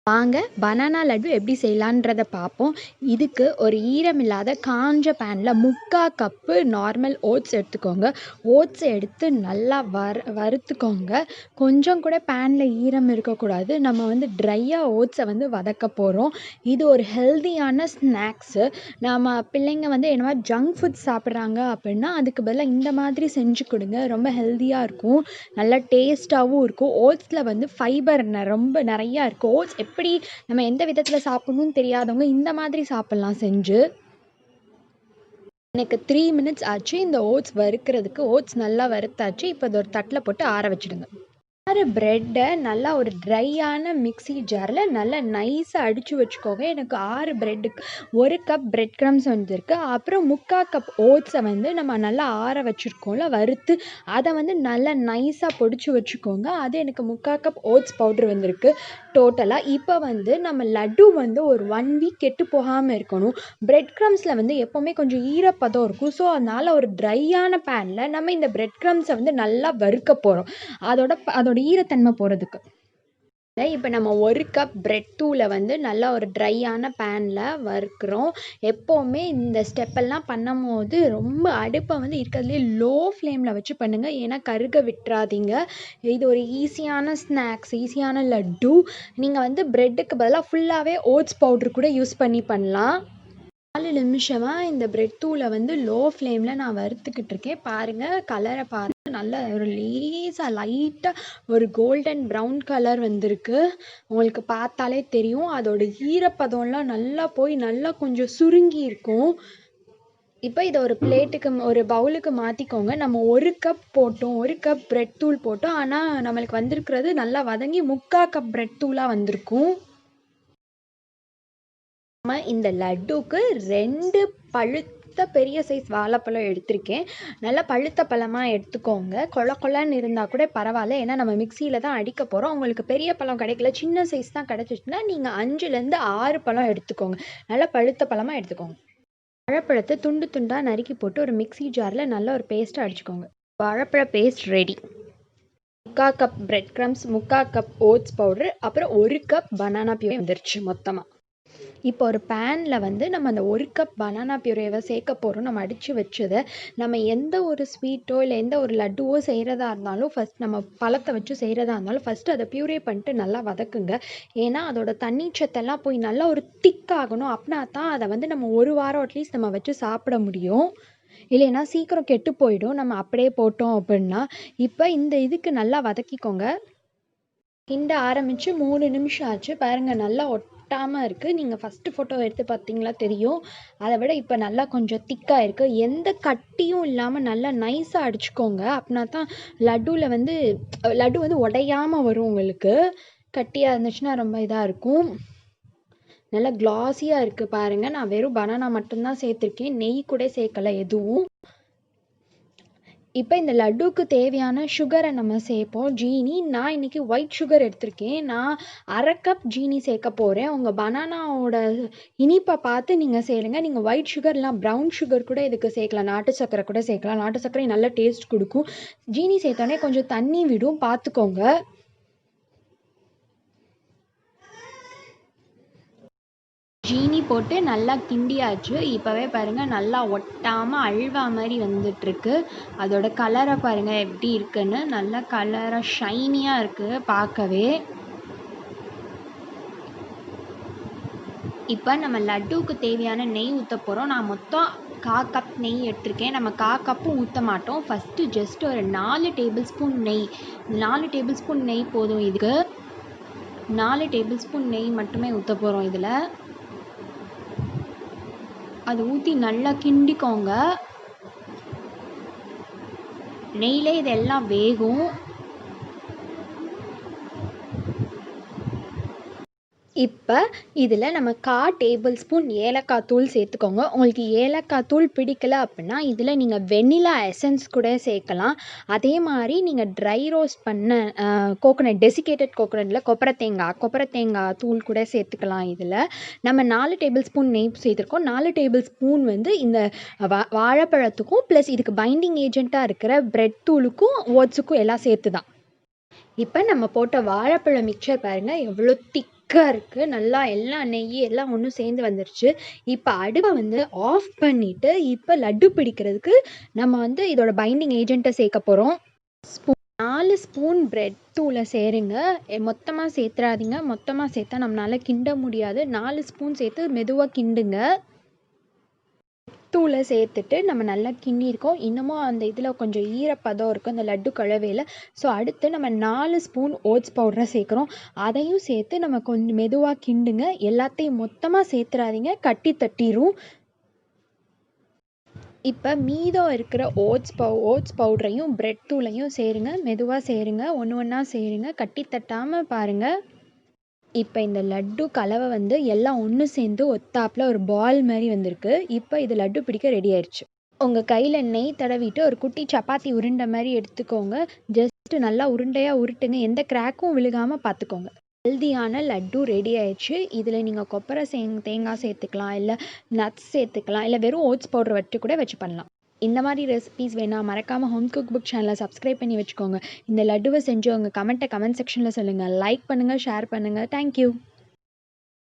வாங்க பனானா லட்டு எப்படி செய்யலான்றதை பார்ப்போம். இதுக்கு ஒரு ஈரமில்லாத காஞ்ச பேனில் 3/4 கப்பு நார்மல் ஓட்ஸ் எடுத்துக்கோங்க. ஓட்ஸை எடுத்து நல்லா வறுத்துக்கோங்க. கொஞ்சம் கூட பேனில் ஈரம் இருக்கக்கூடாது. நம்ம ட்ரையாக ஓட்ஸை வதக்க போகிறோம். இது ஒரு ஹெல்தியான ஸ்நாக்ஸு. நம்ம பிள்ளைங்க என்ன மாதிரி ஜங்க் ஃபுட் சாப்பிட்றாங்க அப்படின்னா அதுக்கு பதிலாக இந்த மாதிரி செஞ்சு கொடுங்க. ரொம்ப ஹெல்தியாக இருக்கும், நல்லா டேஸ்ட்டாகவும் இருக்கும். ஓட்ஸில் ஃபைபர் ரொம்ப நிறையா இருக்குது. ஓட்ஸ் எப்படி நம்ம எந்த விதத்தில் சாப்பிடணும்னு தெரியாதவங்க இந்த மாதிரி சாப்பிட்லாம் செஞ்சு. எனக்கு 3 மினிட்ஸ் ஆச்சு இந்த ஓட்ஸ் வறுக்கிறதுக்கு. ஓட்ஸ் நல்லா வறுத்தாச்சு. இப்போ இது ஒரு தட்டில் போட்டு ஆற வச்சுடுங்க. 6 ப்ரெட்டை நல்லா ஒரு ட்ரையான மிக்ஸி ஜாரில் நல்லா நைஸாக அடித்து வச்சுக்கோங்க. எனக்கு 6 ப்ரெட்டுக்கு 1 கப் பிரெட் க்ரம்ஸ் வந்திருக்கு. அப்புறம் 3/4 கப் ஓட்ஸை நம்ம நல்லா ஆற வச்சுருக்கோம்ல வறுத்து, அதை நல்லா நைஸாக பொடிச்சு வச்சுக்கோங்க. அது எனக்கு 3/4 கப் ஓட்ஸ் பவுட்ரு வந்திருக்கு டோட்டலாக. இப்போ நம்ம லட்டு ஒரு 1 வீக் கெட்டு போகாமல் இருக்கணும். பிரெட் க்ரம்ஸில் எப்போவுமே கொஞ்சம் ஈரப்பதம் இருக்கும். ஸோ அதனால் ஒரு ட்ரையான பேனில் நம்ம இந்த பிரெட் க்ரம்ஸை நல்லா வறுக்க போகிறோம், அதோட ஈரத்தன்மை போகிறதுக்கு. இப்போ நம்ம 1 கப் பிரெட் தூளை நல்லா ஒரு ட்ரையான பேனில் வறுக்கிறோம். எப்போவுமே இந்த ஸ்டெப்பெல்லாம் பண்ணும் போது ரொம்ப அடுப்பை இருக்கிறதுலே லோ ஃப்ளேமில் வச்சு பண்ணுங்கள், ஏன்னா கருக விட்டுறாதீங்க. இது ஒரு ஈஸியான ஸ்நாக்ஸ், ஈஸியான லட்டு. நீங்கள் ப்ரெட்டுக்கு பதிலாக ஃபுல்லாகவே ஓட்ஸ் பவுட்ரு கூட யூஸ் பண்ணலாம். 4 நிமிஷமாக இந்த பிரெட் தூளை லோ ஃப்ளேமில் நான் வறுத்துக்கிட்டு இருக்கேன். பாருங்கள், கலரை பாருங்கள், நல்ல ஒரு லேசாக லைட்டாக ஒரு கோல்டன் ப்ரௌன் கலர் வந்திருக்கு. உங்களுக்கு பார்த்தாலே தெரியும். அதோட ஈரப்பதம்லாம் நல்லா போய் நல்லா கொஞ்சம் சுருங்கி இருக்கும். இப்போ இதை ஒரு பிளேட்டுக்கு ஒரு பவுலுக்கு மாற்றிக்கோங்க. நம்ம 1 கப் போட்டோம், 1 கப் பிரெட் தூள் போட்டோம். ஆனால் நம்மளுக்கு வந்திருக்கிறது நல்லா வதங்கி 3/4 கப் பிரெட் தூளாக வந்திருக்கும். இந்த லட்டுக்கு 2 பழுத்த பெரிய சைஸ் வாழைப்பழம் எடுத்திருக்கேன். நல்லா பழுத்த பழமாக எடுத்துக்கோங்க. கொலன்னு இருந்தால் கூட பரவாயில்ல, ஏன்னா நம்ம மிக்சியில் தான் அடிக்க போகிறோம். உங்களுக்கு பெரிய பழம் கிடைக்கல, சின்ன சைஸ் தான் கிடச்சிச்சுன்னா நீங்கள் 5லேருந்து 6 பழம் எடுத்துக்கோங்க. நல்லா பழுத்த பழமாக எடுத்துக்கோங்க. வாழைப்பழத்தை துண்டு துண்டாக நறுக்கி போட்டு ஒரு மிக்சி ஜாரில் நல்லா ஒரு பேஸ்ட்டை அடிச்சுக்கோங்க. வாழைப்பழ paste ready. 3/4 cup bread crumbs, 3/4 cup oats powder, அப்புறம் 1 கப் பனானா பியூரே வந்துருச்சு மொத்தமாக. இப்போ ஒரு பேனில் நம்ம அந்த 1 கப் பனானா பியூரேவை சேர்க்க போகிறோம். நம்ம அடித்து வச்சதை நம்ம எந்த ஒரு ஸ்வீட்டோ இல்லை எந்த ஒரு லட்டுவோ செய்கிறதா இருந்தாலும் ஃபஸ்ட் நம்ம பழத்தை வச்சு செய்கிறதா இருந்தாலும் ஃபஸ்ட்டு அதை பியூரே பண்ணிட்டு நல்லா வதக்குங்க. ஏன்னா அதோட தண்ணீச்சத்தெல்லாம் போய் நல்லா ஒரு திக்காகணும். அப்படின்னா தான் அதை நம்ம 1 வாரம் அட்லீஸ்ட் நம்ம வச்சு சாப்பிட முடியும். இல்லைன்னா சீக்கிரம் கெட்டு போயிடும் நம்ம அப்படியே போட்டோம் அப்படின்னா. இப்போ இந்த இதுக்கு நல்லா வதக்கிக்கோங்க. கிண்ட ஆரம்பித்து 3 நிமிஷம் ஆச்சு. பாருங்கள், நல்லா ஒட்டாமல் இருக்குது. நீங்கள் ஃபஸ்ட்டு ஃபோட்டோ எடுத்து பார்த்தீங்களா தெரியும். அதை விட இப்போ நல்லா கொஞ்சம் திக்காக இருக்குது. எந்த கட்டியும் இல்லாமல் நல்லா நைஸாக அடிச்சுக்கோங்க. அப்படின்னா தான் லட்டு உடையாமல் வரும். உங்களுக்கு கட்டியாக இருந்துச்சுன்னா ரொம்ப இதாக இருக்கும். நல்லா க்ளாஸியாக இருக்குது பாருங்கள். நான் வெறும் பனானா மட்டும்தான் சேர்த்துருக்கேன், நெய் கூட சேர்க்கலை எதுவும். இப்போ இந்த லட்டுக்கு தேவையான சுகரை நம்ம சேர்ப்போம். ஜீனி, நான் இன்றைக்கி ஒயிட் சுகர் எடுத்திருக்கேன். நான் 1/2 கப் ஜீனி சேர்க்க போகிறேன். உங்கள் பனானாவோட இனிப்பை பார்த்து நீங்கள் சேருங்க. நீங்கள் ஒயிட் சுகர் இல்லை ப்ரௌன் சுகர் கூட இதுக்கு சேர்க்கலாம், நாட்டு சர்க்கரை கூட சேர்க்கலாம். நாட்டு சர்க்கரை நல்ல டேஸ்ட் கொடுக்கும். ஜீனி சேர்த்தோடனே கொஞ்சம் தண்ணி விடும், பார்த்துக்கோங்க. ஜீனி போட்டு நல்லா கிண்டியாச்சு. இப்போவே பாருங்கள், நல்லா ஒட்டாமல் அல்வா மாதிரி வந்துட்டுருக்கு. அதோட கலரை பாருங்கள் எப்படி இருக்குன்னு. நல்லா கலராக ஷைனியாக இருக்குது பார்க்கவே. இப்போ நம்ம லட்டுவுக்கு தேவையான நெய் ஊற்ற போகிறோம். நான் மொத்தம் 1/4 கப் நெய் எடுத்திருக்கேன். நம்ம 1/4 கப்பும் ஊற்ற மாட்டோம். ஃபஸ்ட்டு ஜஸ்ட் ஒரு 4 டேபிள் ஸ்பூன் நெய், 4 டேபிள் ஸ்பூன் நெய் போதும். இதுக்கு 4 டேபிள் ஸ்பூன் நெய் மட்டுமே ஊற்ற போகிறோம். இதில் அது ஊற்றி நல்லா கிண்டிக்கோங்க. நெய்யிலே இதெல்லாம் வேகும். இப்போ இதில் நம்ம 1/4 டேபிள் ஸ்பூன் ஏலக்காய் தூள் சேர்த்துக்கோங்க. உங்களுக்கு ஏலக்காய் தூள் பிடிக்கலை அப்படின்னா இதில் நீங்கள் வெண்ணிலா எசன்ஸ் கூட சேர்க்கலாம். அதே மாதிரி நீங்கள் ட்ரை ரோஸ்ட் பண்ண கோகோனட், டெசிகேட்டட் கோகோனட்டில் கொப்பரை தேங்காய் தூள் கூட சேர்த்துக்கலாம். இதில் நம்ம 4 டேபிள் ஸ்பூன் நெய் சேர்த்துருக்கோம். 4 டேபிள் ஸ்பூன் இந்த வாழைப்பழத்துக்கும் ப்ளஸ் இதுக்கு பைண்டிங் ஏஜெண்ட்டாக இருக்கிற பிரெட் தூளுக்கும் ஓட்ஸுக்கும் எல்லாம் சேர்த்து தான். இப்போ நம்ம போட்ட வாழைப்பழ மிக்சர் பாருங்கள் எவ்வளோ திக்காக இருக்கு. நல்லா எல்லாம் நெய் எல்லாம் ஒன்றும் சேர்ந்து வந்துருச்சு. இப்போ அடுப்பை வந்து ஆஃப் பண்ணிட்டு இப்போ லட்டு பிடிக்கிறதுக்கு நம்ம வந்து இதோட பைண்டிங் ஏஜென்ட்டை சேர்க்க போகிறோம். 4 ஸ்பூன் பிரெட் தூளை சேருங்க. மொத்தமாக சேர்த்துறாதீங்க. மொத்தமாக சேர்த்தா நம்மளால கிண்ட முடியாது. 4 ஸ்பூன் சேர்த்து மெதுவாக கிண்டுங்க. தூளை சேர்த்துட்டு நம்ம நல்லா கிண்டியிருக்கோம். இன்னமும் அந்த இதில் கொஞ்சம் ஈரப்பதம் இருக்கும் அந்த லட்டு கலவையில். ஸோ அடுத்து நம்ம 4 ஸ்பூன் ஓட்ஸ் பவுடரை சேர்க்குறோம். அதையும் சேர்த்து நம்ம கொஞ்சம் மெதுவாக கிண்டுங்க. எல்லாத்தையும் மொத்தமாக சேர்த்துறாதீங்க, கட்டி தட்டிரும். இப்போ மீதம் இருக்கிற ஓட்ஸ் பவுடரையும் பிரெட் தூளையும் சேருங்க. மெதுவாக சேருங்க, ஒன்று ஒன்றா சேருங்க, கட்டி தட்டாமல் பாருங்கள். இப்போ இந்த லட்டு கலவை வந்து எல்லாம் ஒன்று சேர்ந்து ஒத்தாப்பில் ஒரு பால் மாதிரி வந்திருக்கு. இப்போ இது லட்டு பிடிக்க ரெடி ஆயிடுச்சு. உங்கள் கையில் நெய் தடவிட்டு ஒரு குட்டி சப்பாத்தி உருண்டை மாதிரி எடுத்துக்கோங்க. ஜஸ்ட்டு நல்லா உருண்டையாக உருட்டுங்க. எந்த கிராக்கும் விழுகாமல் பார்த்துக்கோங்க. ஹெல்தியான லட்டு ரெடி ஆயிடுச்சு. இதில் நீங்கள் கொப்பரை தேங்காய் சேர்த்துக்கலாம், இல்லை நட்ஸ் சேர்த்துக்கலாம், இல்லை வெறும் ஓட்ஸ் பவுடர் வச்சு பண்ணலாம். இந்த மாதிரி ரெசிபீஸ் வேணால் மறக்காமல் ஹோம் குக் புக் சேனலை சப்ஸ்கிரைப் பண்ணி வச்சுக்கோங்க. இந்த லட்டுவை செஞ்சு உங்கள் கமெண்ட் செக்ஷனில் சொல்லுங்கள். லைக் பண்ணுங்கள், ஷேர் பண்ணுங்கள். தேங்க்யூ.